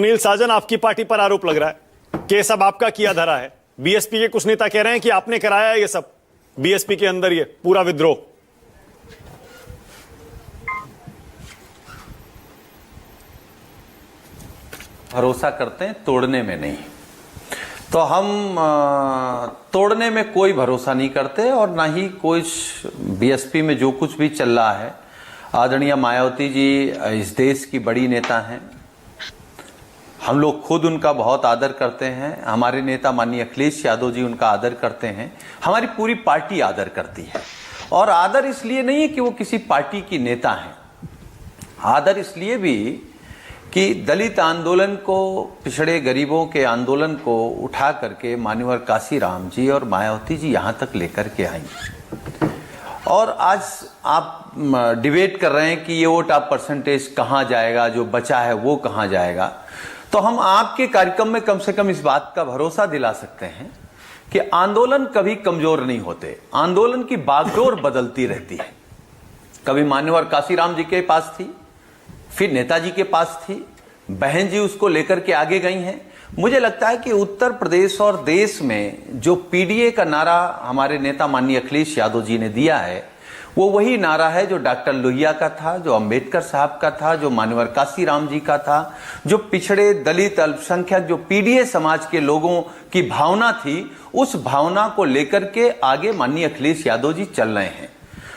सुनील साजन, आपकी पार्टी पर आरोप लग रहा है कि ये सब आपका किया धरा है। बीएसपी के कुछ नेता कह रहे हैं कि आपने कराया ये सब, बीएसपी के अंदर ये पूरा विद्रोह। भरोसा करते हैं, तोड़ने में नहीं। तो हम तोड़ने में कोई भरोसा नहीं करते और ना ही कोई बीएसपी में जो कुछ भी चल रहा है। आदरणीय मायावती जी इस देश की बड़ी नेता हैं, हम लोग खुद उनका बहुत आदर करते हैं। हमारे नेता माननीय अखिलेश यादव जी उनका आदर करते हैं, हमारी पूरी पार्टी आदर करती है। और आदर इसलिए नहीं है कि वो किसी पार्टी की नेता हैं, आदर इसलिए भी कि दलित आंदोलन को, पिछड़े गरीबों के आंदोलन को उठा करके मान्यवर काशीराम जी और मायावती जी यहाँ तक लेकर के आई। और आज आप डिबेट कर रहे हैं कि ये वोट आप परसेंटेज कहाँ जाएगा, जो बचा है वो कहाँ जाएगा। तो हम आपके कार्यक्रम में कम से कम इस बात का भरोसा दिला सकते हैं कि आंदोलन कभी कमजोर नहीं होते, आंदोलन की बागडोर बदलती रहती है। कभी मान्यवर काशीराम जी के पास थी, फिर नेताजी के पास थी, बहन जी उसको लेकर के आगे गई हैं। मुझे लगता है कि उत्तर प्रदेश और देश में जो पीडीए का नारा हमारे नेता माननीय अखिलेश यादव जी ने दिया है, वो वही नारा है जो डॉक्टर लोहिया का था, जो अंबेडकर साहब का था, जो मान्यवर काशीराम जी का था, जो पिछड़े दलित अल्पसंख्यक जो पीडीए समाज के लोगों की भावना थी, उस भावना को लेकर के आगे माननीय अखिलेश यादव जी चल रहे हैं।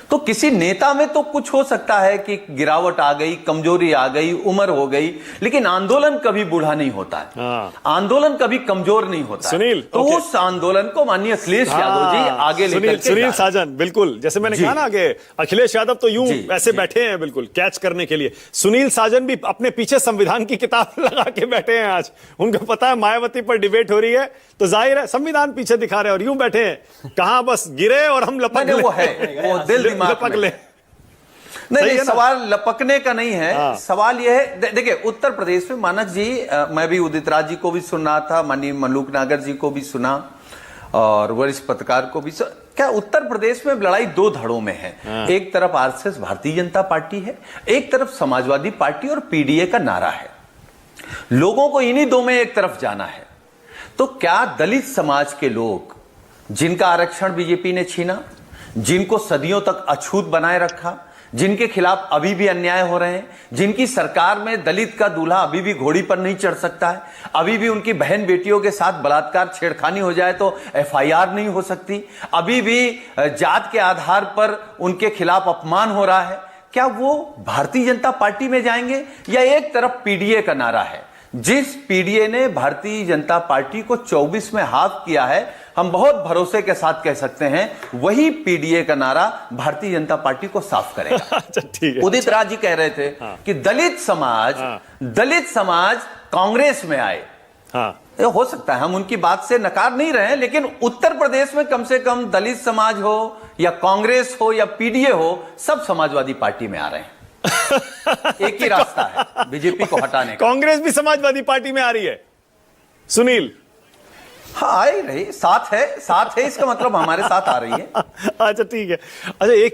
तो किसी नेता में तो कुछ हो सकता है कि गिरावट आ गई, कमजोरी आ गई, उम्र हो गई, लेकिन आंदोलन कभी बूढ़ा नहीं होता है, आंदोलन कभी कमजोर नहीं होता। सुनील, तो उस आंदोलन को माननीय अखिलेश यादव जी आगे लेकर के सुनील साजन, बिल्कुल जैसे मैंने कहा ना कि अखिलेश यादव तो यूं ऐसे बैठे हैं बिल्कुल कैच करने के लिए। सुनील साजन भी अपने पीछे संविधान की किताब लगा के बैठे हैं। आज उनको पता है मायावती पर डिबेट हो रही है, तो जाहिर है संविधान पीछे दिखा रहे हैं और यूं बैठे हैं, कहां बस गिरे और हम लपक ले। वो है, वो दिल लपक ले। नहीं, सवाल लपकने का नहीं है, सवाल यह है, देखिए उत्तर प्रदेश में मानक जी, मैं भी उदित राज जी को भी सुन रहा था, माननीय मल्लूक नागर जी को भी सुना और वरिष्ठ पत्रकार को भी क्या उत्तर प्रदेश में लड़ाई दो धड़ों में है। एक तरफ आरएसएस भारतीय जनता पार्टी है, एक तरफ समाजवादी पार्टी और पीडीए का नारा है। लोगों को इन्हीं दो में एक तरफ जाना है। तो क्या दलित समाज के लोग, जिनका आरक्षण बीजेपी ने छीना, जिनको सदियों तक अछूत बनाए रखा, जिनके खिलाफ अभी भी अन्याय हो रहे हैं, जिनकी सरकार में दलित का दूल्हा अभी भी घोड़ी पर नहीं चढ़ सकता है, अभी भी उनकी बहन बेटियों के साथ बलात्कार छेड़खानी हो जाए तो एफआईआर नहीं हो सकती, अभी भी जात के आधार पर उनके खिलाफ अपमान हो रहा है, क्या वो भारतीय जनता पार्टी में जाएंगे? या एक तरफ पीडीए का नारा है, जिस पीडीए ने भारतीय जनता पार्टी को 24 में हाफ किया है, हम बहुत भरोसे के साथ कह सकते हैं वही पीडीए का नारा भारतीय जनता पार्टी को साफ करेगा। अच्छा, ठीक है। उदित राज जी कह रहे थे कि दलित समाज कांग्रेस में आए। हो सकता है, हम उनकी बात से नकार नहीं रहे हैं, लेकिन उत्तर प्रदेश में कम से कम दलित समाज हो या कांग्रेस हो या पीडीए हो, सब समाजवादी पार्टी में आ रहे हैं। एक ही रास्ता है बीजेपी को हटाने का। कांग्रेस भी समाजवादी पार्टी में आ रही है सुनील? हाँ, आ ही रही, साथ है, इसका मतलब हमारे साथ आ रही है। अच्छा, ठीक है। अच्छा, एक